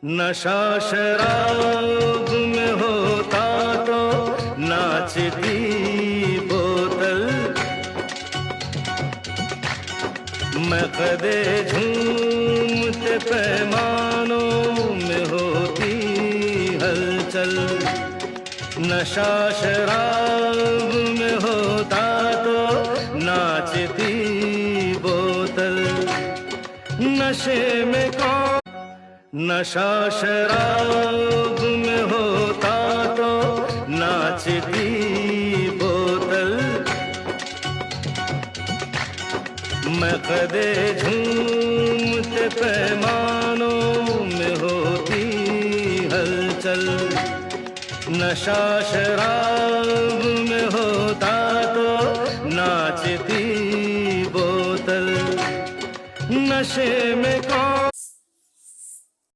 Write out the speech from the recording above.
नशा शराब में होता तो नाचती बोतल, मकदे झूमते पैमानों में होती हलचल। नशा शराब में होता तो नाचती बोतल, नशे में कौन। नशा शराब में होता तो नाचती बोतल, मकदे झूमते पैमानों में होती हलचल। नशा शराब में होता तो नाचती बोतल, नशे में कौन